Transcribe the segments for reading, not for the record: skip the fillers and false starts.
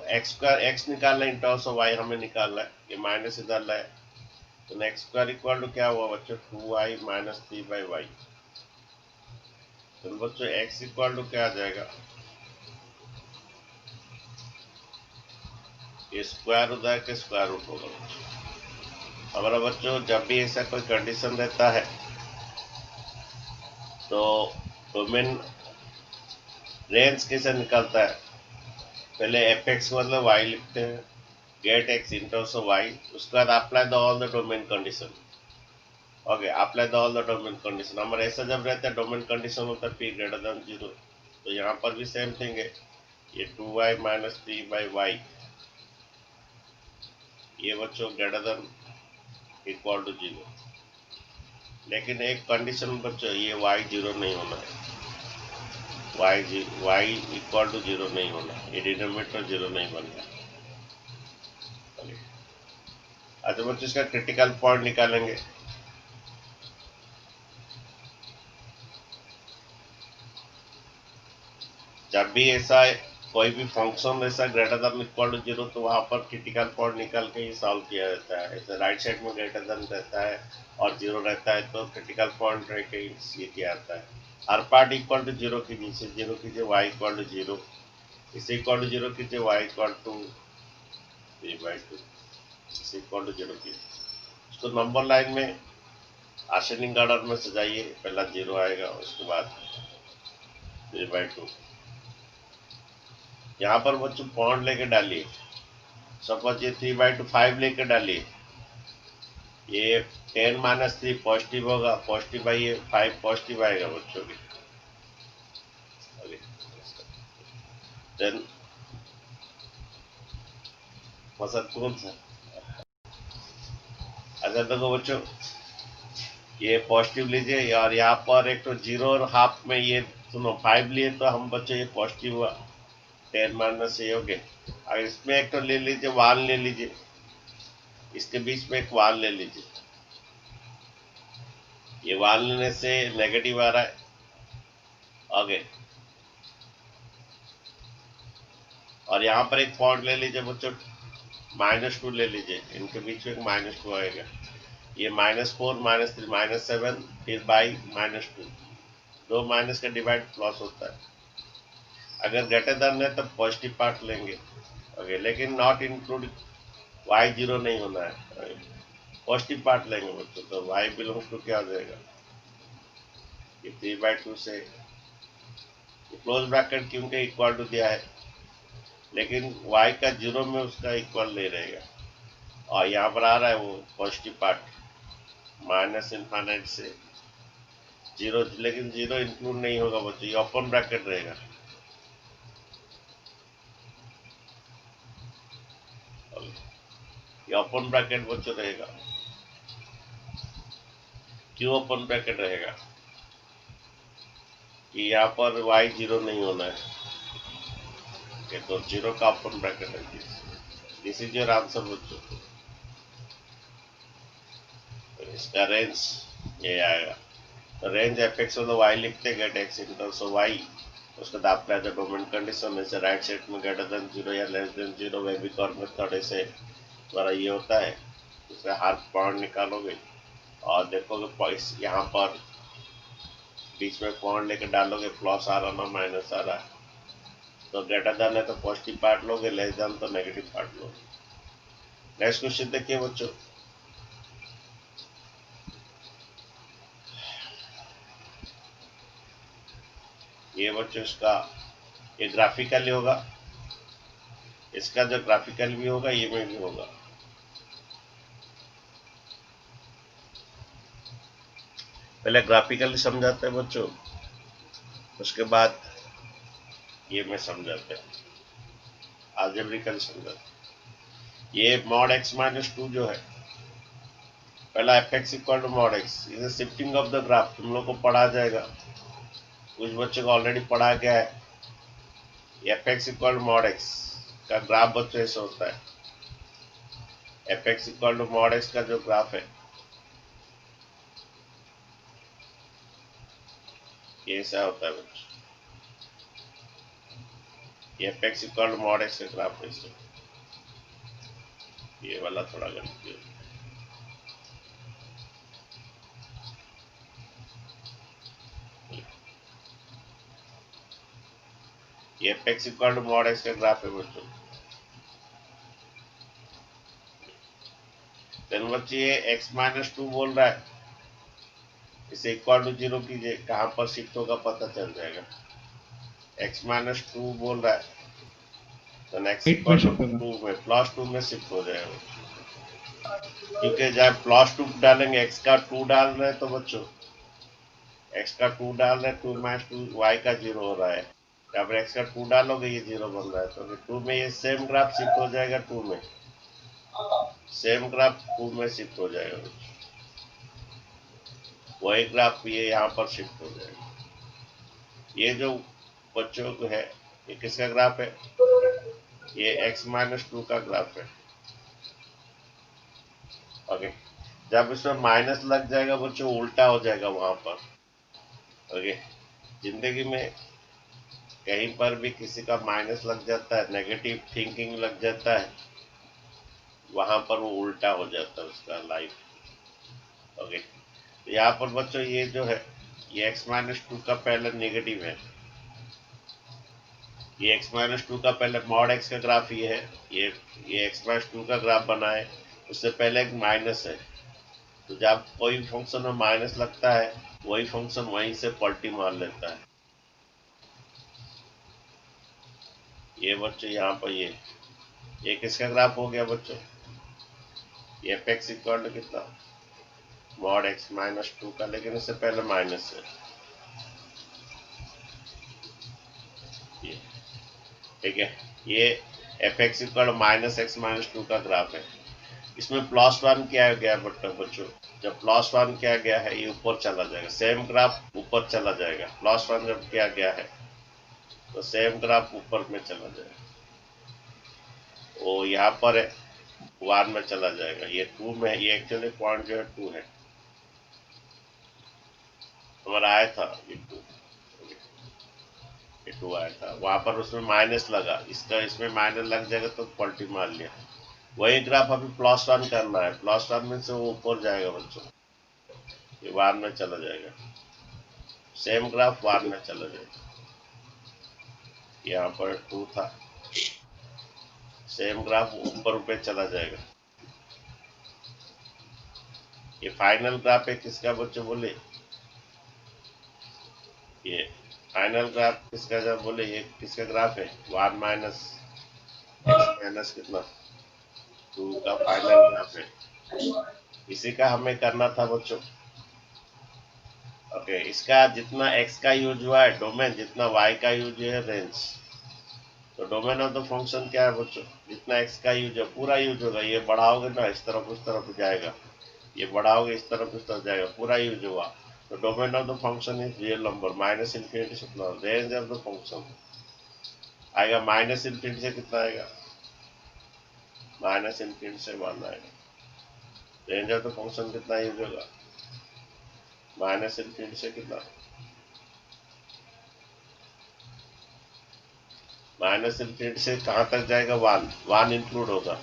X square x निकालना है, इन terms of Y हमें निकालना है, ये माइनस इधर लाए तो एक्स स्क्वायर इक्वल टू क्या हुआ बच्चों, 2y माइनस 3/y। तो बच्चों एक्स इक्वल टू क्या आ जाएगा, ये स्क्वायर रूट है कि स्क्वायर रूट होगा बच्चों। हमारा बच्चों जब भी ऐसा कोई कंडीशन रहता है तो डोमेन रेंज कैसे निकलता है, पहले एफ एक्स मतलब वाई लिखते हैं, get x in terms of y, उसके बाद apply the all the domain condition. Okay, apply the all the domain condition. हमारा ऐसा जब रहता है डोमेन कंडीशन होता है p ग्रेटर देन 0, तो यहाँ पर भी सेम थिंग है, ये 2y माइनस 3/y ये बच्चों ग्रेटर देन इक्वल टू 0। लेकिन एक कंडीशन बच्चों, ये y 0 नहीं होना है, y इक्वल टू 0 नहीं होना, ये डिनोमिनेटर 0 नहीं बनना। अच्छा बच्चों इसका क्रिटिकल पॉइंट निकालेंगे। जब भी ऐसा कोई भी फंक्शन ऐसा ग्रेटर देन इक्वल टू 0 तो वहां पर क्रिटिकल पॉइंट निकाल के ही सॉल्व किया जाता है। ऐसे राइट साइड में ग्रेटर देन रहता है और 0 रहता है तो क्रिटिकल पॉइंट रह के ये किया जाता है। हर पार्ट इक्वल टू 0 कीजिए, 0 कीजिए, y इक्वल टू 0, इसे इक्वल टू 0 कीजिए, y इक्वल टू 3/2, इसे इक्वल टू 0 कीजिए। उसको नंबर लाइन में आसेंडिंग ऑर्डर में सजाइए, पहला 0 आएगा, उसके बाद 3/2। यहाँ पर बच्चों पॉइंट लेके डालिए, सपोज ये 3/2 5 लेके डालिए, ये 10 माइनस 3 पॉजिटिव होगा, पॉजिटिव बाई ये 5 पॉजिटिव आएगा बच्चों के। देन मसद कौन सा, अच्छा देखो बच्चों ये पॉजिटिव लीजिए और यहाँ पर एक तो 0 और हाफ में ये सुनो 5 लिए तो हम बच्चों ये पॉजिटिव हुआ, 10 माइनस ये हो गए। और इसमें एक तो ले लीजिए 1 ले लीजिए, इसके बीच में एक 1 ले लीजिए, ये 1 लेने से नेगेटिव आ रहा है आगे। और यहाँ पर एक पॉइंट ले लीजिए बच्चों, -2 ले लीजिए, इनके बीच में एक -2 आएगा, ये -4 -3 -7 फिर बाई -2, दो माइनस का डिवाइड प्लस होता है। अगर ग्रेटर देन है तब पॉजिटिव पार्ट लेंगे, ओके, लेकिन नॉट इंक्लूड y 0 नहीं होना है, पॉजिटिव पार्ट लेंगे बच्चों, तो y बिलोंग्स टू क्या हो जाएगा, ये 3/2 से क्लोज ब्रैकेट क्योंकि इक्वल टू दिया है, लेकिन y का 0 में उसका इक्वल नहीं रहेगा। और यहाँ पर आ रहा है वो पॉजिटिव पार्ट माइनस इनफाइनाइट से 0, लेकिन 0 इंक्लूड नहीं होगा बच्चों, ये ओपन ब्रैकेट रहेगा। ये ओपन ब्रैकेट बच्चों रहेगा, क्यों ओपन ब्रैकेट रहेगा कि यहाँ पर y 0 नहीं होना है, तो 0 का ओपन ब्रैकेट है, दिस इज योर आंसर बच्चों। तो इसका रेंज ये आएगा, तो रेंज एफ एक्स मतलब y लिखते get x in terms of y, उसके बाद अप्लाई द डोमेन कंडीशन, ऐसे राइट साइड में ग्रेटर देन 0 या लेस देन 0 वे भी कॉर्नर मेथड ऐसे द्वारा ये होता है, उससे हर पॉइंट निकालोगे और देखोगे यहाँ पर बीच में पॉइंट लेके डालोगे, प्लस आ रहा ना माइनस आ रहा है, तो ग्रेटर देन है तो पॉजिटिव पार्ट लोगे, लेस देन तो नेगेटिव पार्ट लोगे। नेक्स्ट क्वेश्चन देखिए बच्चों, ये बच्चों इसका ये ग्राफिकली होगा, इसका जो ग्राफिकल भी होगा ये में भी होगा। पहले ग्राफिकली समझाते हैं बच्चों, उसके बाद ये में समझाते हैं, अलजेब्रिकली समझाते। ये मॉड x माइनस 2 जो है, पहला f x equal to mod x, इसे शिफ्टिंग ऑफ द ग्राफ तुम लोग को पढ़ा जाएगा, कुछ बच्चों को ऑलरेडी पढ़ा गया है। F x equal to mod x का ग्राफ बच्चों ऐसे होता है, f x equal to mod x का जो ग्राफ है ये ऐसा होता है बच्चों। ये f x equal mod x का ग्राफ है इसका। ये वाला थोड़ा गलती है। ये f x equal mod x का ग्राफ है बच्चों। देन बच्चे ये एक्स माइनस टू बोल रहा है, इसे इक्वल टू जीरो कीजिए, कहाँ पर शिफ्ट होगा पता चल जाएगा। एक्स माइनस टू बोल रहा है तो नेक्स्ट एट में इक्वल टू शिफ्ट होगा। 2 में प्लस 2 में शिफ्ट हो जाएगा, क्योंकि जब प्लस 2 डालेंगे एक्स का 2 डाल रहे हैं तो बच्चों एक्स का 2 डाल रहे हैं, 2 माइनस 2 वाई का 0 हो रहा है। जब एक्स का 2 डालोगे ये 0 बन रहा है, तो 2 में ये सेम ग्राफ शिफ्ट हो जाएगा, 2 में सेम ग्राफ 2 में शिफ्ट हो जाएगा, वही ग्राफ ये यहाँ पर शिफ्ट हो जाएगा। ये जो बच्चों को है ये किसका ग्राफ है, ये एक्स माइनस टू का ग्राफ है। ओके, जब इसमें माइनस लग जाएगा बच्चों उल्टा हो जाएगा वहां पर। ओके, जिंदगी में कहीं पर भी किसी का माइनस लग जाता है, नेगेटिव थिंकिंग लग जाता है, वहां पर वो उल्टा हो जाता है उसका लाइफ। ओके, तो यहाँ पर बच्चों ये जो है ये एक्स माइनस टू का पहले नेगेटिव है, ये एक्स माइनस टू का पहले मॉड एक्स का ग्राफ ये है, ये एक्स माइनस टू का ग्राफ बना है, उससे पहले एक माइनस है। तो जब कोई फंक्शन में माइनस लगता है वही फंक्शन वहीं से पलटी मार लेता है। ये बच्चों यहाँ पर ये किसका ग्राफ हो गया बच्चों, ये एफ एक्स इक्वल टू कितना मॉड एक्स माइनस टू का, लेकिन उससे पहले माइनस है ये, ठीक है। ये f x equal minus x minus two का ग्राफ है। इसमें प्लस वन किया गया बच्चों, जब प्लस वन किया गया है ये ऊपर चला जाएगा, सेम ग्राफ ऊपर चला जाएगा। प्लस वन जब किया गया है तो सेम ग्राफ ऊपर में चला जाएगा, वो यहाँ पर है वन में चला जाएगा, ये टू में है, ये एक्चुअली पॉइंट जो है टू है, हमारा आया था ये टू आया था वहां पर, उसमें माइनस लगा, इसका इसमें माइनस लग जाएगा तो पलटी मार लिया। वही ग्राफ अभी प्लस वन करना है, प्लस वन में से वो ऊपर जाएगा बच्चों, ये वन में चला जाएगा, सेम ग्राफ वन में चला जाएगा। यहाँ पर टू था, सेम ग्राफ ऊपर पे चला जाएगा। ये फाइनल ग्राफ है किसका बच्चों बोले, ये फाइनल ग्राफ किसका जब बोले ये किसका ग्राफ है, वन माइनस एक्स माइनस कितना टू का फाइनल ग्राफ है। इसी का हमें करना था बच्चों। ओके, इसका जितना एक्स का यूज हुआ है डोमेन, जितना वाई का यूज है रेंज। तो डोमेन ऑफ द फंक्शन क्या है बच्चों, जितना एक्स का यूज है पूरा यूज होगा, ये बढ़ाओगे ना इस तरफ उस तरफ जाएगा, ये बढ़ाओगे इस तरफ उस तरफ जाएगा, पूरा यूज हुआ। तो domain of the function is real number minus infinity से कितना, रेंज ऑफ द फंक्शन आएगा माइनस इन्फिनिटी से कितना आएगा, माइनस इन्फिनिटी से वन आएगा। रेंज ऑफ द फंक्शन कितना यूज होगा, माइनस इन्फिनिटी से कितना, माइनस इन्फिनिटी से कहाँ तक जाएगा, वन, वन इंक्लूड होगा।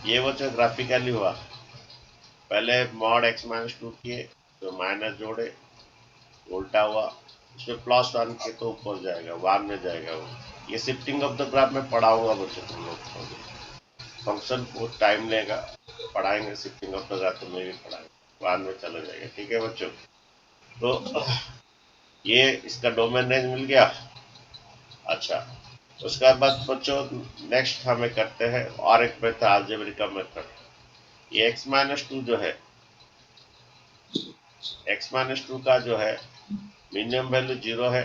ये वो जो ग्राफिकली हुआ, पहले मॉड एक्स माइनस टू किए तो माइनस जोड़े उल्टा हुआ, उसमें प्लस वन के तो ऊपर जाएगा, वन में जाएगा वो। ये शिफ्टिंग ऑफ द ग्राफ में पढ़ाऊंगा बच्चों तुम लोग को, फंक्शन बहुत टाइम लेगा, पढ़ाएंगे शिफ्टिंग ऑफ द ग्राफ, तुम्हें भी पढ़ाएंगे, वन में चला जाएगा, ठीक है बच्चों। तो ये इसका डोमेन रेंज मिल गया। अच्छा, उसके बाद बच्चों नेक्स्ट हमें करते हैं और एक मेथड, अलजेब्रिक मेथड। ये x माइनस टू जो है, x माइनस टू का जो है मिनिमम वैल्यू 0 है,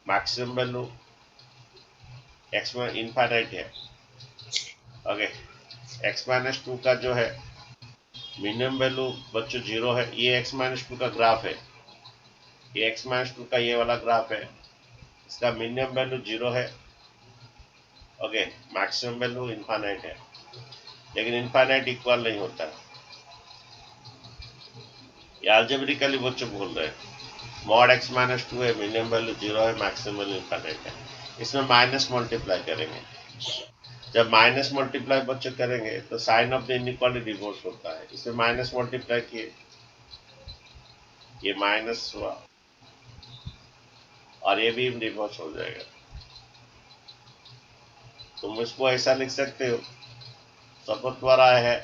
मैक्सिमम वैल्यू x में इनफाइनाइट है। ओके, x माइनस टू का जो है मिनिमम वैल्यू बच्चों 0 है, ये x माइनस टू का ग्राफ है, ये x माइनस टू का ये वाला ग्राफ है, इसका मिनिमम वैल्यू 0 है। ओके, मैक्सिमम वैल्यू इनफाइनाइट है, लेकिन इनफाइनाइट इक्वल नहीं होता है, ये अलजेब्रिकली बच्चों बोल रहे हैं। मॉड x माइनस 2 है, मिनिमम वैल्यू 0 है, मैक्सिमम वैल्यू इनफाइनाइट है। इसमें माइनस मल्टीप्लाई करेंगे। जब माइनस मल्टीप्लाई बच्चों करेंगे तो sign of the inequality reverse होता है। इसमें माइनस मल्टीप्लाई किए, ये माइनस हुआ और ये भी रिवर्स हो जाएगा। तुम इसको ऐसा लिख सकते हो, सपोज तुम्हारा है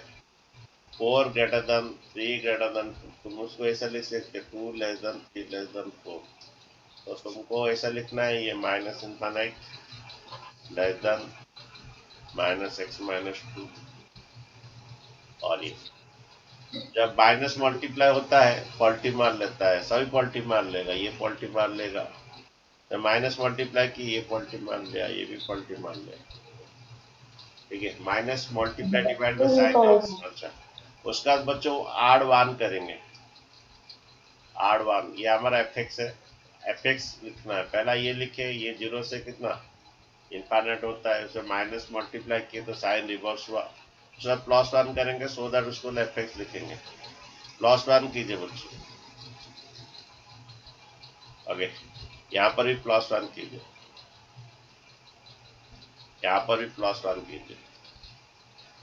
4 ग्रेटर देन 3 ग्रेटर देन 2, तुम उसको ऐसा लिख सकते 2 लेस देन 3 लेस देन 4। तो तुमको ऐसा लिखना है, ये minus infinite less than minus x minus 2। और ये जब माइनस मल्टीप्लाई होता है पॉल्टी मार लेता है, सभी पॉल्टी मार लेगा, ये पॉल्टी मार लेगा। जब माइनस मल्टीप्लाई की ये पॉल्टी मार लिया, ये भी पॉल्टी मार लिया। ठीक है, minus multiply divide by sine x. अच्छा, उसका बच्चों आड़ वन करेंगे। आड़ वन, ये हमारा एफ एक्स है, एफ एक्स लिखना है। पहला ये लिखे, ये 0 से कितना इनफाइनाइट होता है, उसे माइनस मल्टीप्लाई किए तो साइन रिवर्स हुआ। उसका प्लस 1 करेंगे, सो दैट उसको एफ एक्स लिखेंगे। प्लस 1 कीजिए बच्चों, ओके। यहाँ पर भी प्लस 1 कीजिए, यहाँ पर भी प्लस 1 कीजिए।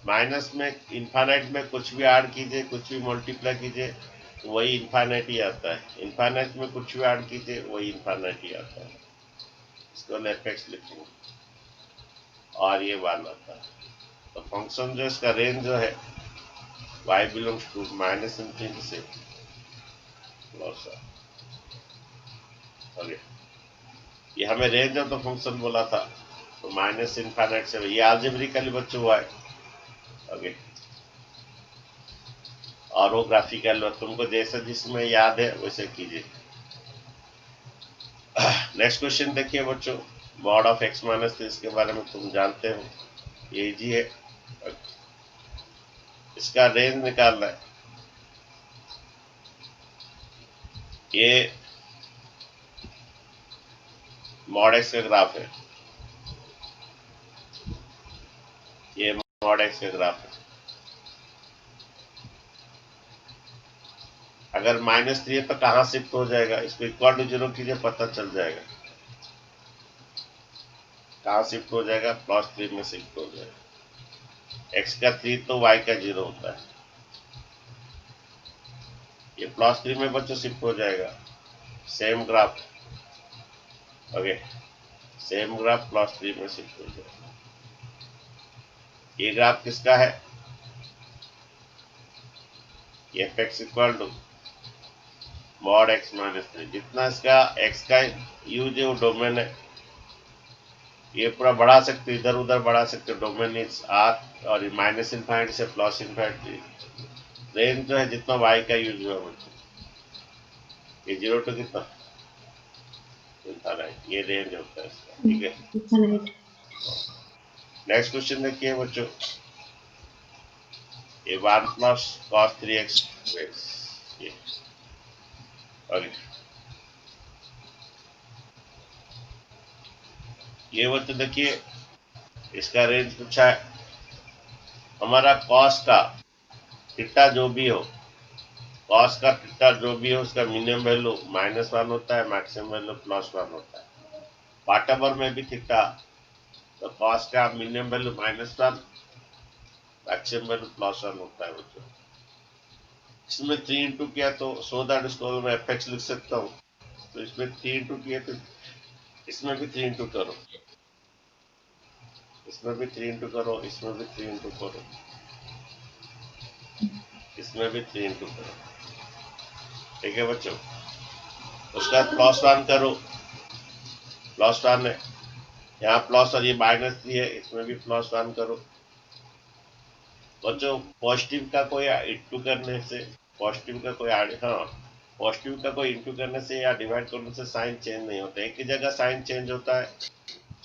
माइनस में इनफाइनाइट में कुछ भी ऐड कीजिए, कुछ भी मल्टीप्लाई कीजिए, वही इनफाइनाइट ही आता है। इनफाइनाइट में कुछ भी ऐड कीजिए, वही इनफाइनाइट ही आता है। इसको एफ एक्स लिखेंगे और ये 1 आता है। तो फंक्शन जो इसका रेंज जो है y belongs to minus infinity से प्लस। ओके, ये हमें रेंज ऑफ द फंक्शन बोला था, तो माइनस इनफाइनाइट से ये अलजेब्रिकली बच्चों हुआ है। ओके, और वो ग्राफिकल तुमको जैसे जिसमें याद है वैसे कीजिए। नेक्स्ट क्वेश्चन देखिए बच्चों, मॉड ऑफ x माइनस 3, इसके बारे में तुम जानते हो, ये इजी है। इसका रेंज निकालना है। ये मॉड x का ग्राफ है, ये मॉड x का ग्राफ है। अगर माइनस 3 है तो कहाँ शिफ्ट हो जाएगा, इसको इक्वल टू 0 कीजिए, पता चल जाएगा कहाँ शिफ्ट हो जाएगा। प्लस 3 में शिफ्ट हो जाएगा। x का 3 तो y का 0 होता है, ये प्लस 3 में बच्चों शिफ्ट हो जाएगा। Same graph, okay, same graph plus 3 में शिफ्ट हो जाएगा। ये ग्राफ किसका है, ये f x equal to mod x minus 3। जितना इसका x का यूज है वो डोमेन है, ये पूरा बढ़ा सकते, इधर उधर बढ़ा सकते। डोमेन इज आर और माइनस इनफाइनिटी से प्लस इनफाइनिटी। रेंज जो है जितना y का यूज हुआ बच्चों, ये 0 टू कितना इनफाइनाइट, ये रेंज होता है इसका। ठीक है, नेक्स्ट क्वेश्चन देखिए बच्चों, ये 1 प्लस कॉस 3x, ये ओके। ये बच्चों देखिए, इसका रेंज पूछा है। हमारा कॉस का थीटा जो भी हो, कॉस का थीटा जो भी हो, उसका मिनिमम वैल्यू -1 होता है, मैक्सिमम वैल्यू +1 होता है। पार्टबर में भी थीटा, तो कॉस का मिनिमम वैल्यू -1, मैक्सिमम वैल्यू +1 होता है बच्चों। इसमें 3 इंटू किया तो सो दैट इसको मैं एफ एक्स लिख सकता हूँ। तो इसमें 3 इंटू किया तो इसमें भी 3 इंटू करो, इसमें भी 3 इंटू करो, इसमें भी 3 इंटू करो, इसमें भी 3 इंटू करो। ठीक है बच्चों, उसका +1 करो, +1 है यहाँ प्लस, और ये -3 है, इसमें भी +1 करो बच्चों। पॉजिटिव का कोई इंटू करने से, पॉजिटिव का कोई हाँ, पॉजिटिव का कोई इंटू करने से या डिवाइड करने से साइन चेंज नहीं होता। एक ही जगह साइन चेंज होता है,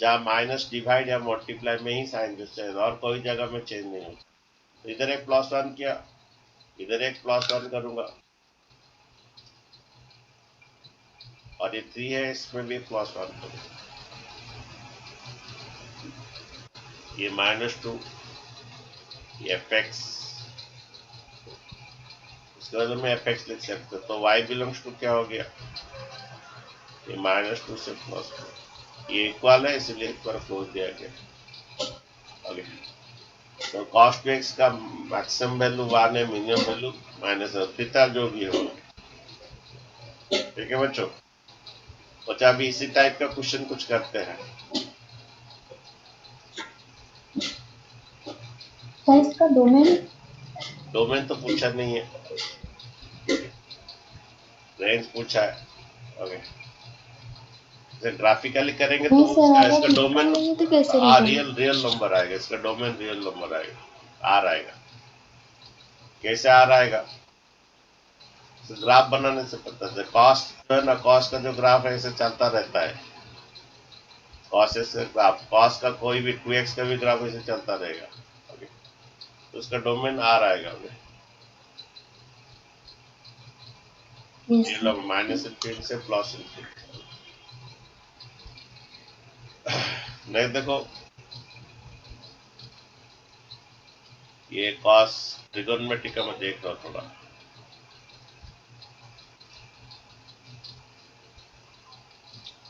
जहाँ माइनस डिवाइड या मल्टीप्लाई में ही साइन चेंज, और कोई जगह में चेंज नहीं होता। तो इधर एक +1 किया, इधर एक +1 करूंगा, और ये 3 है, इसमें भी +1 करूंगा। ये -2, ये एफ एक्स, इसके बाद में एफ एक्स लिख सकते हो। तो y बिलोंग्स टू क्या हो गया, ये -2 से +2, ये इक्वल है इसलिए एक बार क्लोज दिया गया। ओके, तो कॉस टू एक्स का मैक्सिमम वैल्यू 1 है, मिनिमम वैल्यू -, जो भी हो। ठीक है बच्चों, बच्चा अभी इसी टाइप का क्वेश्चन कुछ करते हैं। इसका डोमेन तो पूछा नहीं है, रेंज पूछा है। ओके, जैसे ग्राफिकली करेंगे तो इसका डोमेन तो कैसे रियल नंबर आएगा, इसका डोमेन रियल नंबर आएगा, आर आएगा। कैसे आर आएगा? ग्राफ बनाने से पता है। कॉस्ट है ना, कॉस्ट का जो ग्राफ है ऐसे चलता रहता है। कॉस्ट से ग्राफ, कॉस्ट का कोई भी 2x का भी ग्राफ ऐसे चलता रहेगा। ओके, तो उसका डोमेन आर आएगा। ये लोग -∞ से +∞। नहीं देखो, ये कॉस ट्रिगोनोमेट्रिक का मैं देख रहा हूँ थोड़ा।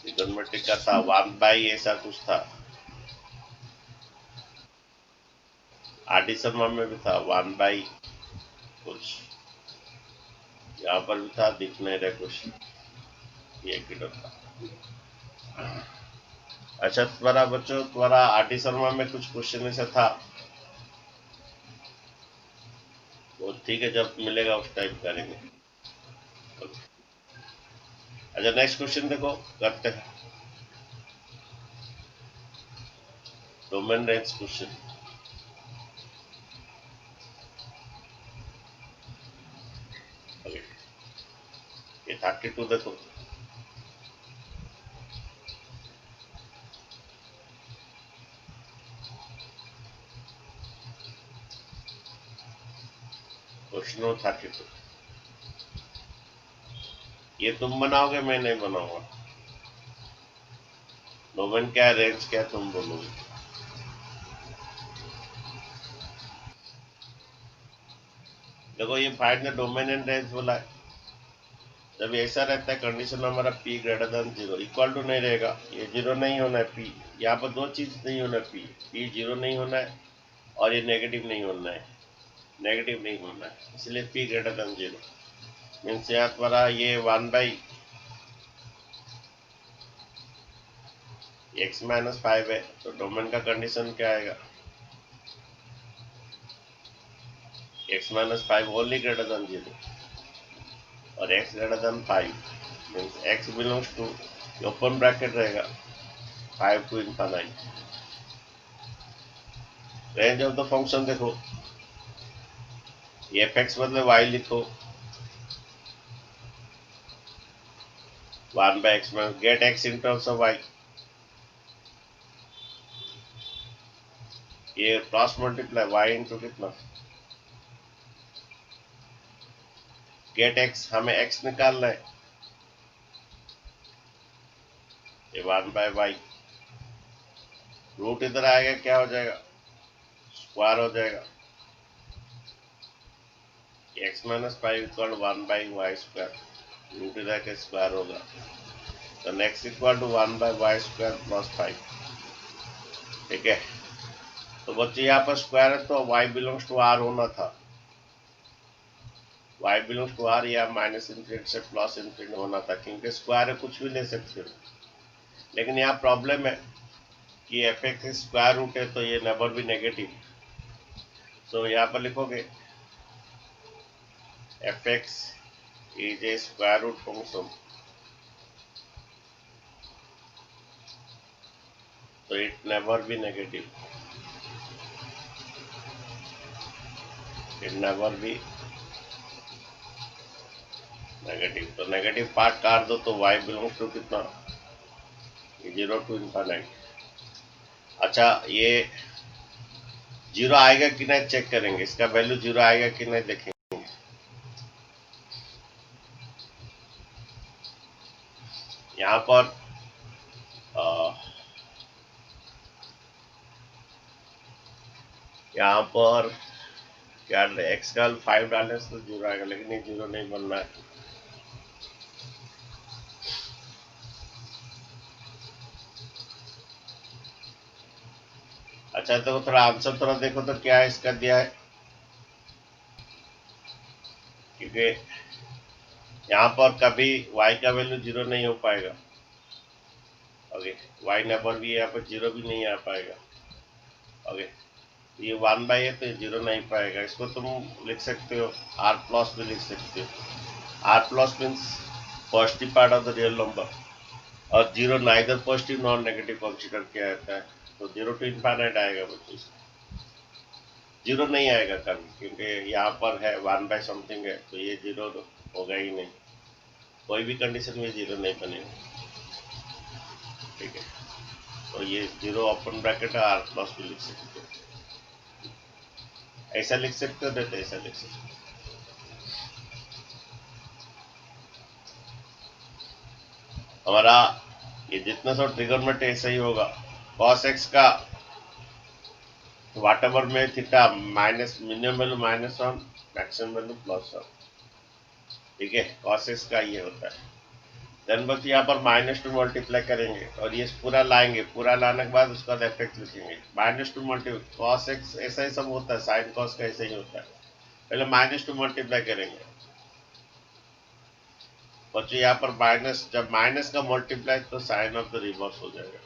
ट्रिगोनोमेट्रिक का था 1/, ऐसा कुछ था। आर्डिसन में भी था 1/, कुछ यहाँ पर भी था, दिख नहीं रहा कुछ, ये किधर था। अच्छा तुम्हारा बच्चों, तुम्हारा आरटी शर्मा में कुछ क्वेश्चन ऐसा था, वो ठीक है, जब मिलेगा उस टाइप करेंगे। अच्छा नेक्स्ट क्वेश्चन देखो, करते हैं डोमेन रेंज क्वेश्चन। ये 32 देखो, क्वेश्चन 32। ये तुम बनाओगे, मैं नहीं बनाऊंगा। डोमेन क्या है, रेंज क्या है, तुम बोलोगे। देखो ये find the domain and range बोला है। जब ऐसा रहता है कंडीशन हमारा p greater than 0, equal to नहीं रहेगा, ये 0 नहीं होना है p, यहाँ पर दो चीज नहीं होना है, p 0 नहीं होना है और ये नेगेटिव नहीं होना है, नेगेटिव नहीं होना है, इसलिए p ग्रेटर देन 0 मीन्स यहाँ तुम्हारा ये 1/, x -5 है, तो डोमेन का कंडीशन क्या आएगा, x -5 ओनली ग्रेटर देन 0 और x greater than 5 means x belongs to, open bracket रहेगा 5 to infinite। Range of the function देखो, ये fx बदले y लिखो, 1/x में get x in terms of y, ये क्रॉस मल्टीप्लाई y इंटू कितना, get x, हमें x निकालना है, ये 1/y, रूट इधर आएगा, क्या हो जाएगा, स्क्वायर हो जाएगा, x -5 इक्वल 1/y², रूट इधर के स्क्वायर होगा, तो नेक्स्ट इक्वल टू 1/y² + 5। ठीक है, तो बच्चे यहाँ पर स्क्वायर है तो y बिलोंग्स टू r होना था, y बिलोंग्स टू r या -∞ से +∞ होना था, क्योंकि स्क्वायर है कुछ भी ले सकते हो। लेकिन यहाँ प्रॉब्लम है कि fx स्क्वायर रूट है तो ये नेवर भी नेगेटिव, तो यहाँ पर लिखोगे fx is a square root function, so it never be negative, it never be negative. तो नेगेटिव पार्ट काट दो तो y बिलोंग्स टू कितना, 0 to infinite। अच्छा ये 0 आएगा कि नहीं चेक करेंगे, इसका वैल्यू 0 आएगा कि नहीं देखेंगे। यहाँ पर यहाँ पर क्या x का 5 डालने से तो 0 आएगा, लेकिन ये 0 नहीं बनना है। अच्छा तो थोड़ा आंसर थोड़ा देखो तो क्या है इसका दिया है, क्योंकि यहाँ पर कभी y का वैल्यू 0 नहीं हो पाएगा। ओके, y नंबर भी यहाँ पर 0 भी नहीं आ पाएगा। ओके, ये 1 बाई है तो 0 नहीं पाएगा। इसको तुम लिख सकते हो r प्लस भी लिख सकते हो। r plus means positive part of the real number, और 0 neither positive non negative consider किया जाता है, तो 0 टू इनफाइनाइट आएगा बच्चों। 0 नहीं आएगा कभी, क्योंकि यहाँ पर है 1 बाई समथिंग है, तो ये 0 होगा ही नहीं, कोई भी कंडीशन में 0 नहीं बनेगा। ठीक है, तो ये 0 ओपन ब्रैकेट है, r प्लस भी लिख सकते हो, ऐसा लिख सकते हो, नहीं तो ऐसा लिख सकते हो। हमारा ये जितना सब ट्रिगोनोमेट्री ऐसा ही होगा। cos x का वाट एवर में theta minus minimum value -1, maximum value +1। ठीक है, cos x का ये होता है। देन बस यहाँ पर -2 मल्टीप्लाई करेंगे और ये पूरा लाएंगे, पूरा लाने के बाद उसका इफेक्ट लिखेंगे। -2 मल्टीप्लाई cos x ऐसा ही सब होता है, साइन cos का ऐसा ही होता है। पहले -2 मल्टीप्लाई करेंगे, बच्चों यहाँ पर माइनस, जब माइनस का मल्टीप्लाई तो साइन ऑफ द रिवर्स हो जाएगा।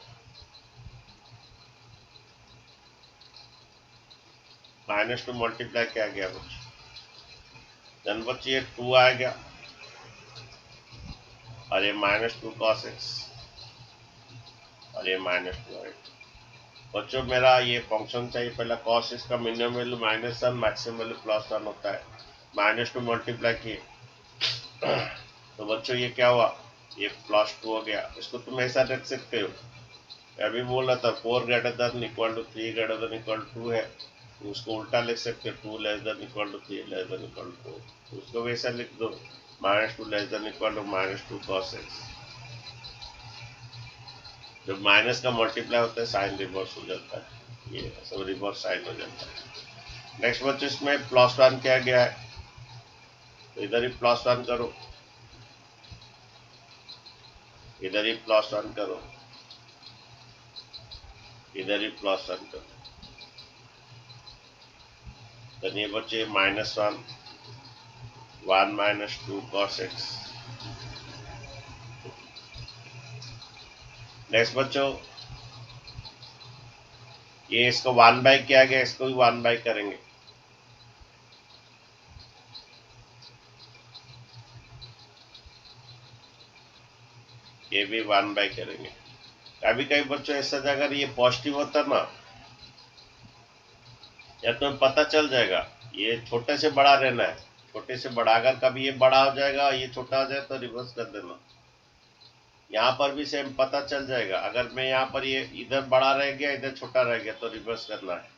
-2 मल्टीप्लाई क्या गया बच्चों, देन बच्चों ये 2 आ गया, और ये -2 cos x, और ये -2 आएगा। बच्चों मेरा ये फंक्शन चाहिए, पहला cos x का मिनिमम वैल्यू -1, मैक्सिमम वैल्यू +1 होता है। -2 मल्टीप्लाई किए तो बच्चों ये क्या हुआ, ये +2 हो गया। इसको तुम ऐसा रख सकते हो, अभी बोल रहा था 4 greater than equal to 3 greater than equal to 2 है, तो उसको उल्टा लिख सकते हो, 2 less than equal to 3 less than equal to 4, उसको वैसा लिख दो, -2 less than equal to -2 cos x। जब माइनस का मल्टीप्लाई होता है साइन रिवर्स हो जाता है, ये सब रिवर्स साइन हो जाता है। नेक्स्ट बच्चों इसमें +1 क्या गया है, तो इधर ही +1 करो, इधर ही +1 करो, इधर ही +1 करो, तो ये बच्चे -1 1 -2 cos x। नेक्स्ट बच्चों ये इसको 1 बाई किया गया, इसको भी 1 बाई करेंगे। ये भी 1 बाई करेंगे। कभी कभी बच्चों ऐसा अगर ये पॉजिटिव होता ना, या तुम्हें पता चल जाएगा ये छोटे से बड़ा रहना है, छोटे से बड़ा, अगर कभी ये बड़ा हो जाएगा ये छोटा हो जाए तो रिवर्स कर देना। यहाँ पर भी सेम पता चल जाएगा, अगर मैं यहाँ पर ये इधर बड़ा रह गया इधर छोटा रह गया तो रिवर्स करना है।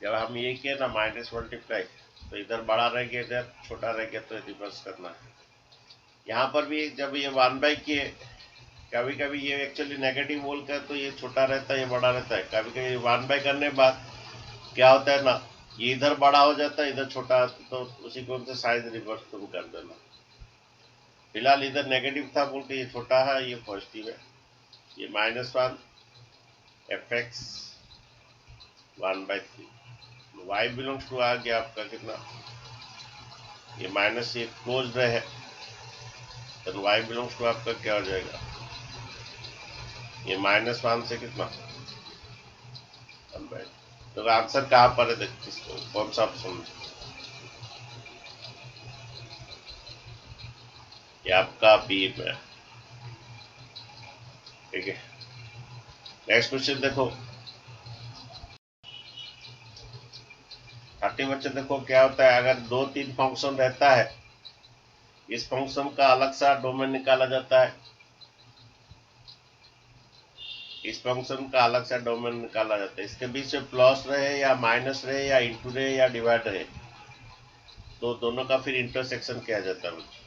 जब हम ये किए ना माइनस मल्टीप्लाई, तो इधर बड़ा रह गया इधर छोटा रह गया तो रिवर्स करना है। यहाँ पर भी जब ये 1 बाई किए, कभी कभी ये एक्चुअली नेगेटिव बोल कर तो ये छोटा रहता है ये बड़ा रहता है, कभी कभी 1 बाई करने के बाद क्या होता है ना, ये इधर बड़ा हो जाता है इधर छोटा, तो उसी को साइज रिवर्स तुम कर देना। फिलहाल इधर नेगेटिव था बोल के ये छोटा है ये पॉजिटिव है, ये -1 fx 1/3, y बिलोंग्स टू आ गया आपका कितना, ये माइनस ये क्लोज है, तो y बिलोंग्स टू आपका क्या हो जाएगा, ये -1 से कितना 1/3। तो आंसर कहाँ पर है, देखो कौन सा ऑप्शन, ये आपका बी में। ठीक है, नेक्स्ट क्वेश्चन देखो 30 बच्चे, देखो क्या होता है अगर 2-3 फंक्शन रहता है, इस फंक्शन का अलग सा डोमेन निकाला जाता है, इस फंक्शन का अलग सा डोमेन निकाला जाता है, इसके बीच में प्लस रहे या माइनस रहे या इंटू रहे या डिवाइड रहे, तो दोनों का फिर इंटरसेक्शन किया जाता है।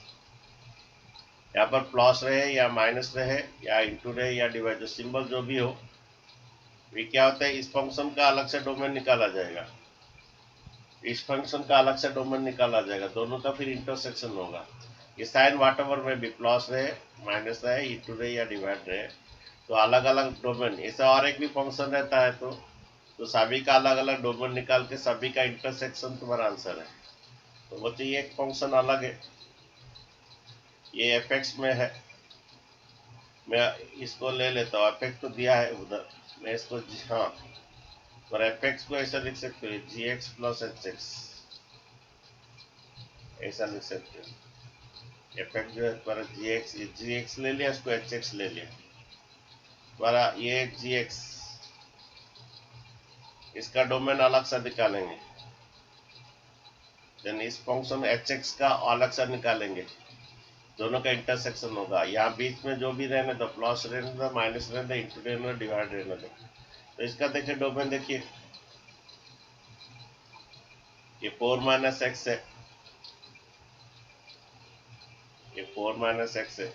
यहाँ पर प्लस रहे या माइनस रहे या इंटू रहे या डिवाइड, जो सिंबल जो भी हो, ये क्या होता है इस फंक्शन का अलग से डोमेन निकाला जाएगा, इस फंक्शन का अलग से डोमेन निकाला जाएगा, दोनों का फिर इंटरसेक्शन होगा। ये साइन वाट एवर में भी प्लस रहे माइनस रहे इंटू रहे या डिवाइड रहे, तो अलग अलग डोमेन, ऐसा और एक भी फंक्शन रहता है तो सभी का अलग अलग डोमेन निकाल के सभी का इंटरसेक्शन तुम्हारा आंसर है। तो बच्चे ये एक फंक्शन अलग है, ये एफ एक्स में है। मैं इसको ले लेता हूँ, एफ एक्स तो दिया है उधर, मैं इसको हाँ, पर एफ एक्स को ऐसा लिख सकते हो जी एक्स प्लस एच एक्स, ऐसा लिख सकते हो। एफ एक्स जो है तुम्हारा जी एक्स ले लिया, इसको एच एक्स ले लिया, तुम्हारा ये जी एक्स, इसका डोमेन अलग सा निकालेंगे, देन इस फंक्शन एच एक्स का अलग सा निकालेंगे, दोनों का इंटरसेक्शन होगा। यहाँ बीच में जो भी रहने दो, प्लस रहने दो, माइनस रहने दो, इंटू रहने दो, डिवाइड रहने दो। तो इसका देखिए डोमेन देखिए, ये 4 माइनस एक्स है, ये 4 माइनस एक्स है,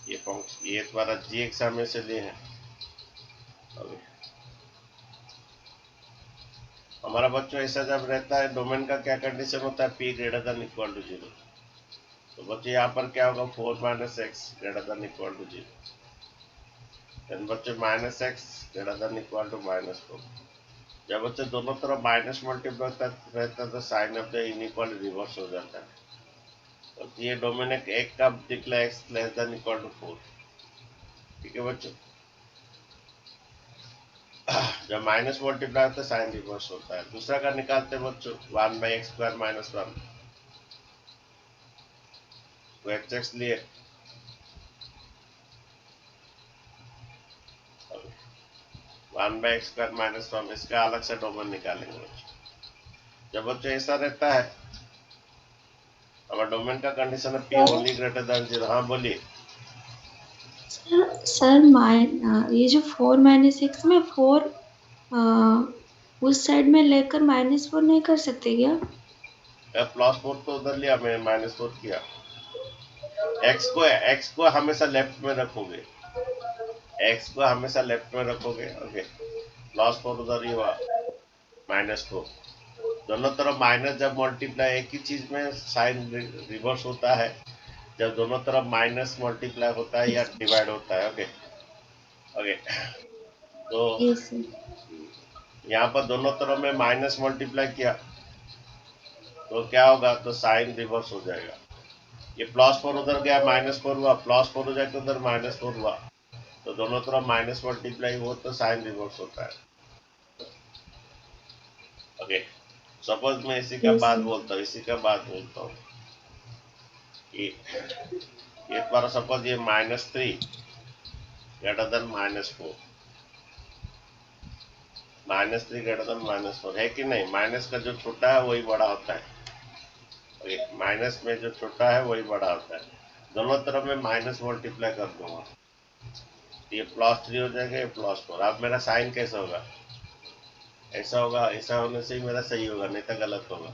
ये फंक्शन ये तुम्हारा जी एक्स हमें से लिए है। हमारा बच्चों ऐसा जब रहता है, डोमेन का क्या कंडीशन होता है, p greater than equal to 0। तो बच्चे यहाँ पर क्या होगा, 4 minus x greater than equal to 0, then बच्चे minus x greater than equal to -4। जब बच्चे दोनों तरफ माइनस मल्टीप्लाई रहता है तो sign of the inequal reverse हो जाता है। तो ये डोमेन एक का निकला x less than equal to 4। ठीक है बच्चों, जब माइनस मल्टीप्लाई होता है साइन रिवर्स होता है। दूसरा का निकालते हैं बच्चों, 1/x² -1, तो एच एक्स लिए 1/x² -1, इसका अलग से डोमेन निकालेंगे बच्चों। जब बच्चों ऐसा रहता है, हमारा डोमेन का कंडीशन है पी ओनली ग्रेटर देन 0। हाँ बोलिए। सर ये जो 4 - 6 में 4 उस साइड में लेकर -4 नहीं कर सकते क्या? +4 तो उधर लिया, मैं -4 किया। एक्स को हमेशा लेफ्ट में रखोगे, एक्स को हमेशा लेफ्ट में रखोगे। ओके, +4 उधर ही हुआ, -4। दोनों तरफ माइनस जब मल्टीप्लाई, एक ही चीज में साइन रिवर्स होता है जब दोनों तरफ माइनस मल्टीप्लाई होता है या डिवाइड होता है। ओके ओके, तो यस सर। यहाँ पर दोनों तरफ में माइनस मल्टीप्लाई किया तो क्या होगा, तो साइन रिवर्स हो जाएगा। ये +4 उधर गया, -4 हुआ, +4 हो जाएगा उधर -4 हुआ, तो दोनों तरफ माइनस मल्टीप्लाई हो तो साइन रिवर्स होता है। ओके, सपोज मैं इसी का यस बात सर। बोलता हूँ, इसी का बात बोलता हूँ। ये बार सपोज ये -3 ग्रेटर देन -4, -3 ग्रेटर देन -4 है कि नहीं। माइनस का जो छोटा है वही बड़ा होता है, माइनस में जो छोटा है वही बड़ा होता है। दोनों तरफ में माइनस मल्टीप्लाई कर दूंगा, ये +3 हो जाएगा, ये +4। अब मेरा साइन कैसा होगा, ऐसा होगा, ऐसा होने से ही मेरा सही होगा, नहीं तो गलत होगा।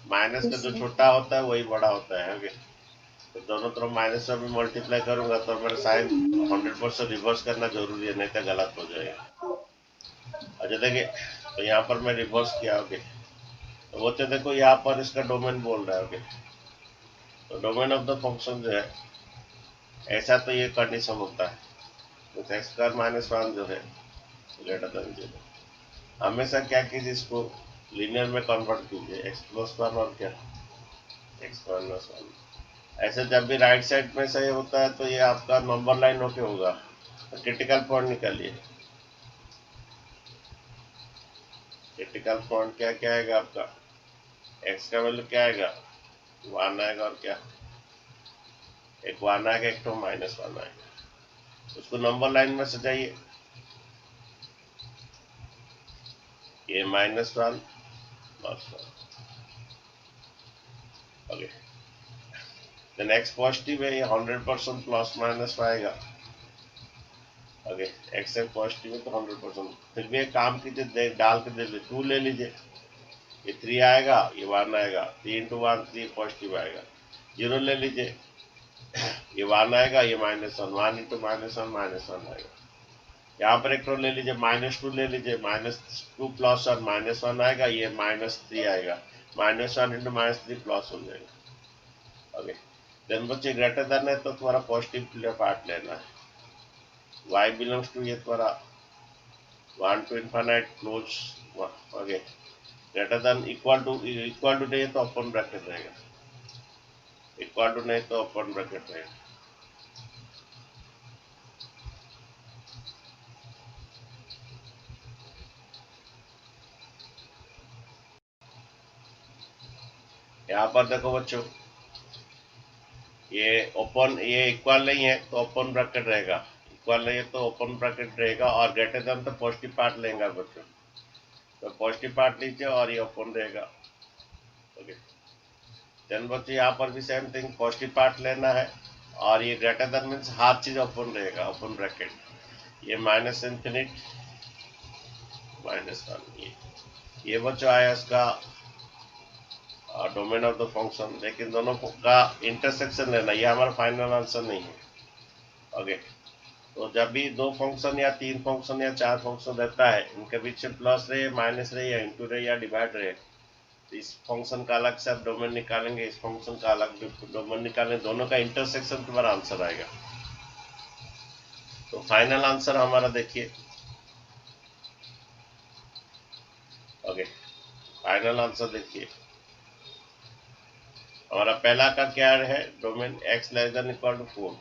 माइनस का यस जो सर। छोटा होता है वही बड़ा होता है। ओके, तो दोनों तरफ माइनस में भी मल्टीप्लाई करूंगा तो मेरा साइन 100% रिवर्स करना जरूरी है, नहीं तो गलत हो जाएगा। अच्छा देखिए, तो यहाँ पर मैं रिवर्स किया। ओके, तो वो तो देखो यहाँ पर इसका डोमेन बोल रहा है। ओके, तो डोमेन ऑफ द फंक्शन जो है, ऐसा तो ये कंडीशन होता है, तो x² - 1 जो है ग्रेटर देन 0। हमेशा क्या कीजिए, इसको लीनियर में कन्वर्ट कीजिए, x+1 और क्या x−1। ऐसे जब भी राइट साइड में से होता है तो ये आपका नंबर लाइन होके होगा। तो क्रिटिकल पॉइंट निकालिए, क्रिटिकल पॉइंट क्या क्या आएगा आपका, x का वैल्यू क्या आएगा, 1 आएगा, और क्या एक 1 आएगा, एक तो -1 आएगा। उसको नंबर लाइन में सजाइए, ये -1 +1। ओके, देन x पॉजिटिव है, ये 100% ± आएगा। ओके, x एक पॉजिटिव है तो 100%। फिर भी एक काम कीजिए, डाल के दे 2 ले लीजिए, ये 3 आएगा, ये 1 आएगा, 3 × 1 3 पॉजिटिव आएगा। 0 ले लीजिए, ये 1 आएगा, ये -1, 1 × -1 आएगा। यहाँ पर एक ले लीजिए, -2 ले लीजिए, -2 + 1 -1 आएगा, ये -3 आएगा, -1 × -3 प्लस हो जाएगा। ओके, देन बच्चे ग्रेटर देन है तो तुम्हारा पॉजिटिव पार्ट लेना है। y बिलोंग्स टू ये तुम्हारा 1 to infinite close okay greater than equal to नहीं तो ओपन ब्रैकेट रहेगा, इक्वल टू नहीं तो ओपन ब्रैकेट रहेगा। यहाँ पर देखो बच्चों, ये ओपन, ये इक्वल नहीं है तो ओपन ब्रैकेट रहेगा, इक्वल नहीं है तो ओपन ब्रैकेट रहेगा, और ग्रेटर देन तो पॉजिटिव पार्ट लेंगे बच्चों, तो पॉजिटिव पार्ट लीजिए और ये ओपन रहेगा। ओके देन बच्चों यहाँ पर भी सेम थिंग, पॉजिटिव पार्ट लेना है, और ये ग्रेटर देन मीन्स हर चीज ओपन रहेगा, ओपन ब्रैकेट, ये माइनस इंफिनिट -1, ये बच्चों आया इसका डोमेन ऑफ द फंक्शन, लेकिन दोनों का इंटरसेक्शन लेना, ये हमारा फाइनल आंसर नहीं है। ओके तो जब भी दो फंक्शन या तीन फंक्शन या चार फंक्शन रहता है, इनके बीच में प्लस रहे, माइनस रहे, या इंटू रहे, या डिवाइड रहे, तो इस फंक्शन का अलग से आप डोमेन निकालेंगे, इस फंक्शन का अलग डोमेन निकालेंगे, दोनों का इंटरसेक्शन तुम्हारा आंसर आएगा। तो फाइनल आंसर हमारा देखिए, ओके फाइनल आंसर देखिए, हमारा पहला का क्या है, domain x less than equal to 4,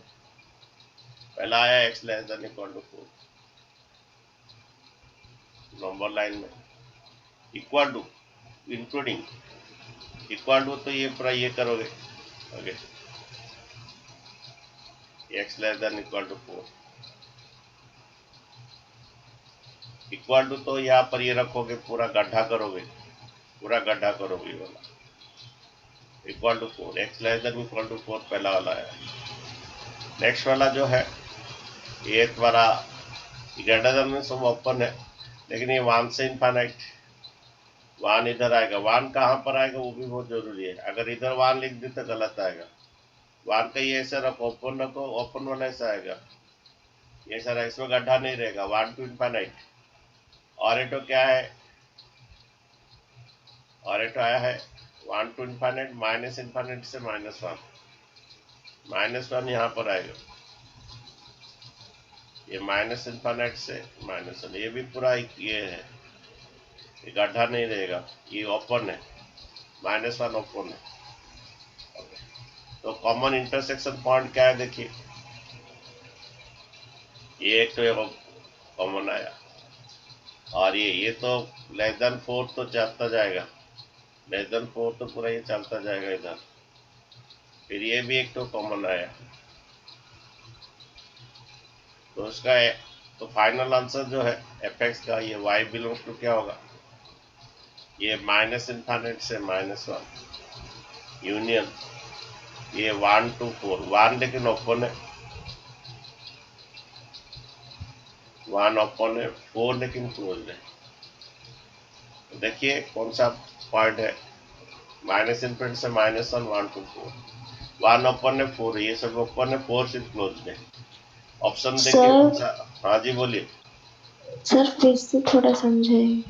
पहला आया x less than equal to 4 number line में, equal to including, equal to तो ये पूरा ये करोगे, okay x less than equal to 4, equal to तो यहाँ पर ये रखोगे, पूरा गड्ढा करोगे, पूरा गड्ढा करोगे ये वाला, equal to 4, x less than equal to 4 पहला वाला है। नेक्स्ट वाला जो है ये तुम्हारा ग्रेटर देन में सब ओपन है, लेकिन ये 1 से इनफाइनाइट, 1 इधर आएगा, 1 कहाँ पर आएगा वो भी बहुत जरूरी है, अगर इधर 1 लिख दी तो गलत आएगा, 1 का ये ऐसा रखो, ओपन रखो, ओपन वाला ऐसा आएगा, ये सारा इसमें गड्ढा नहीं रहेगा, 1 टू इनफाइनाइट। और एटो क्या है, और एटो आया है 1 टू इनफाइनाइट, माइनस इनफाइनाइट से -1, -1 यहाँ पर आएगा, ये माइनस इनफाइनाइट से -1, ये भी पूरा ये है, ये गड्ढा नहीं रहेगा, ये ओपन है, -1 ओपन है। तो कॉमन इंटरसेक्शन पॉइंट क्या है देखिए, ये एक तो कॉमन आया, और ये तो लेस देन 4 तो चलता जाएगा, लेस देन 4 तो पूरा ये चलता जाएगा इधर, फिर ये भी एक तो कॉमन आया, तो उसका तो फाइनल आंसर जो है fx का, ये y बिलोंग्स टू क्या होगा, ये माइनस इनफाइनाइट से -1 यूनियन ये 1 टू 4, 1 लेकिन ओपन है, 1 ओपन है, 4 लेकिन क्लोज है। तो देखिए कौन सा पॉइंट है, माइनस इनफिनिटी से -1, 1 टू 4, 1 ओपन है, 4 ये सब ओपन है, 4 सिर्फ क्लोज है। ऑप्शन देखिए कौन सा, हाँ जी बोलिए। सर फिर से थोड़ा समझाइए।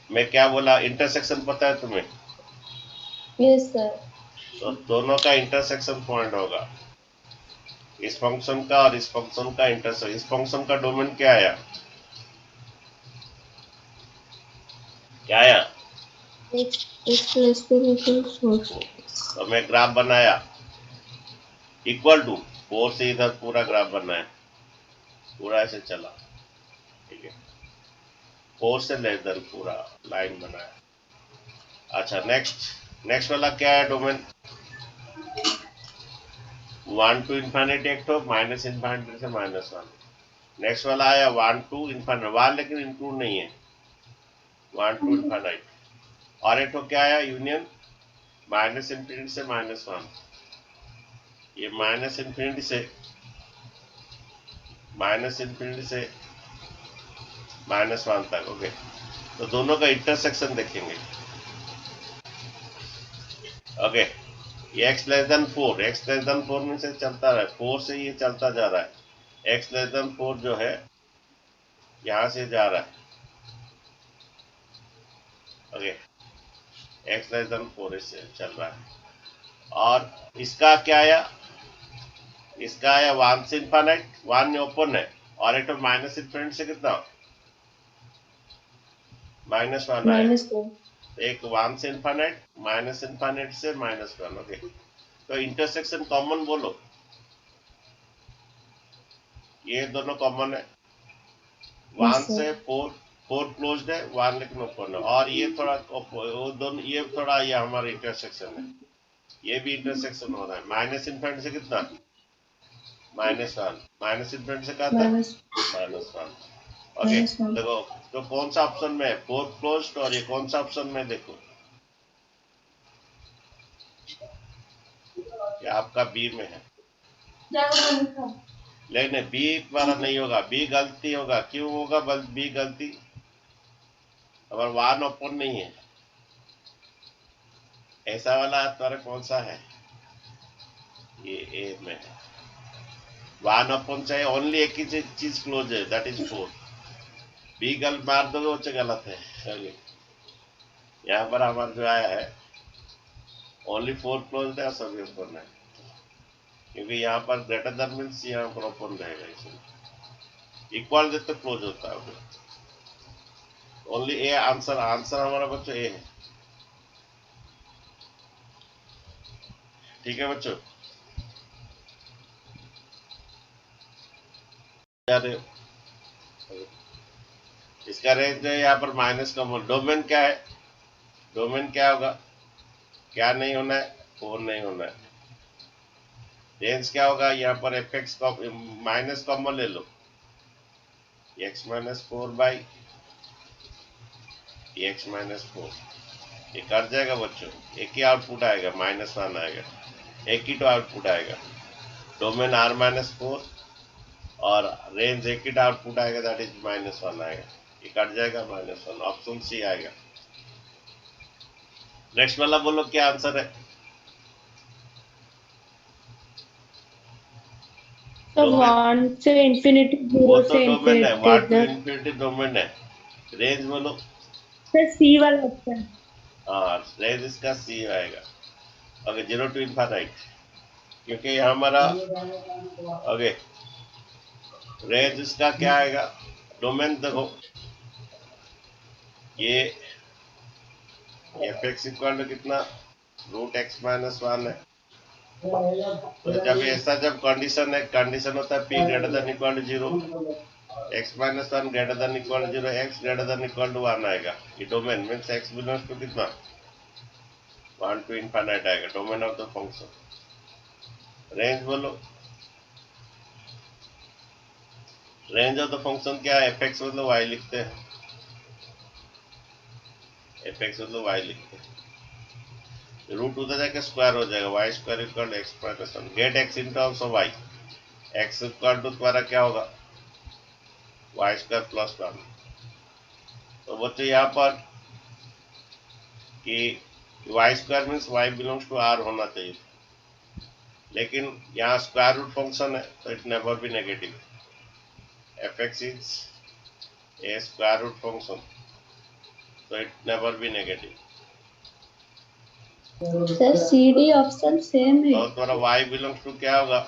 मैं क्या बोला, इंटरसेक्शन पता है तुम्हें? Yes sir. तो दोनों का इंटरसेक्शन पॉइंट होगा, इस फंक्शन का और इस फंक्शन का इंटरसेक्शन, इस फंक्शन का डोमेन क्या आया, क्या आया, x less than equal to 4। तो मैं ग्राफ बनाया, इक्वल टू 4 से इधर पूरा ग्राफ बनाया, पूरा ऐसे चला, ठीक है, 4 से लेस देन पूरा लाइन बनाया। अच्छा नेक्स्ट वाला क्या है डोमेन, 1 टू इनफाइनाइट एक तो, माइनस इनफाइनाइट से -1, नेक्स्ट वाला आया 1 टू इनफाइनाइट, 1 लेकिन इंक्लूड नहीं है, 1 टू इनफाइनाइट, और एक तो क्या आया यूनियन, माइनस इनफिनिटी से -1, ये माइनस इनफिनिटी से -1 तक, ओके। तो दोनों का इंटरसेक्शन देखेंगे, ओके, ये x less then 4, x less then 4 में से चलता रहा है, 4 से ये चलता जा रहा है, x लेस देन 4 जो है यहाँ से जा रहा है, ओके, x लेस देन 4 इससे चल रहा है, और इसका क्या आया इसका है 1 से इन्फिनिट, 1 ओपन है, और एक तो माइनस इन्फिनिट से कितना -1 आया, -4 एक 1 से इन्फिनिट, माइनस इन्फिनिट से -1। ओके, तो इंटरसेक्शन कॉमन बोलो, ये दोनों कॉमन है, 1 सर से 4 क्लोज्ड है, 1 लेकिन ओपन है, और ये थोड़ा वो दोनों, ये थोड़ा, ये हमारा इंटरसेक्शन है, ये भी इंटरसेक्शन हो रहा है। माइनस इन्फिनिट से कितना -1, माइनस इन्फिनिट से क्या था -1। ओके, -1 देखो तो कौन सा ऑप्शन में है, 4 क्लोज्ड, और ये कौन सा ऑप्शन में, देखो ये आपका बी में है, लेकिन बी वाला नहीं होगा, बी गलती होगा। क्यों होगा बी गलती, अगर 1 ओपन नहीं है, ऐसा वाला तुम्हारा कौन सा है, ये ए में है, 1 ओपन चाहिए, ओनली एक ही चीज क्लोज है, दैट इज 4। बी गलत मार दोगे वो गलत है। चलिए, यहाँ पर हमारा जो आया है ओनली 4 क्लोज है, सभी ओपन है, क्योंकि यहाँ पर ग्रेटर देन मीन्स यहाँ पर ओपन रहेगा, इसमें इक्वल देते क्लोज होता है। ओनली ए आंसर, आंसर हमारा बच्चों ए है। ठीक है बच्चों, इसका रेंज है यहाँ पर माइनस कॉमन। डोमेन क्या है, डोमेन क्या होगा, क्या नहीं होना है, 4 नहीं होना है। रेंज क्या होगा, यहाँ पर एफ एक्स माइनस कॉमन ले लो, x -4 बाई x -4, ये कट जाएगा बच्चों, एक ही आउटपुट आएगा, -1 आएगा, एक ही तो आउटपुट आएगा। डोमेन R-4 और रेंज एक ही आउटपुट आएगा, दैट इज -1 आएगा, ये कट जाएगा, -1, ऑप्शन सी आएगा। नेक्स्ट वाला बोलो क्या आंसर है। तो 1 से इंफिनिटी, वो 0 तो से डोमेन है, infinity 1 to sir. Infinity domain है। रेंज बोलो, सर सी वाला ऑप्शन। हाँ रेंज इसका सी आएगा। ओके, 0 टू इन्फिनिट, क्योंकि हमारा ओके रेंज इसका क्या आएगा, डोमेन देखो, ये एफ एक्स इक्वल टू कितना, √x -1 है। तो जब ऐसा जब कंडीशन है, कंडीशन होता है p greater than equal to 0, x -1 greater than equal to 0, x greater than equal to 1 आएगा। ये domain means x belongs to कितना, 1 टू इन्फिनिट आएगा, domain of the function. Range बोलो, रेंज ऑफ द फंक्शन क्या है, fx मतलब y लिखते हैं, fx मतलब y लिखते हैं, रूट उधर जाके स्क्वायर हो जाएगा, y square equal x -1, get x in terms of y, x equal to तुम्हारा क्या होगा, y स्क्वायर प्लस 1। तो बच्चों यहाँ पर कि y square means y belongs to r होना चाहिए, लेकिन यहाँ स्क्वायर रूट फंक्शन है, तो it never be negative, fx is a square root function, तो it never be negative. Sir C D option same है। तो तुम्हारा y बिलोंग्स टू क्या होगा,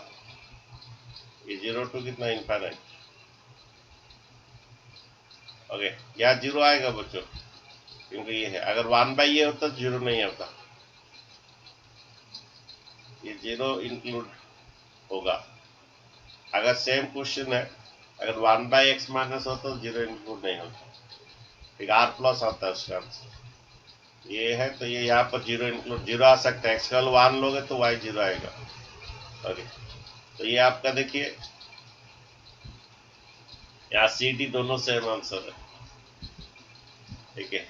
ये 0 टू कितना इन्फिनिट। ओके, यहाँ 0 आएगा बच्चों, क्योंकि ये है, अगर 1 बाई ये होता तो 0 नहीं होता, ये 0 इंक्लूड होगा। अगर सेम क्वेश्चन है, अगर 1 बाई एक्स माइनस होता तो 0 इंक्लूड नहीं होता, ठीक, r प्लस आता है उसका आंसर। ये है तो ये यहाँ पर 0 इंक्लूड, 0 आ सकता है, x का 1 लोगे तो y 0 आएगा। ओके, तो ये आपका देखिए यहाँ सी डी दोनों सेम आंसर है। ठीक है।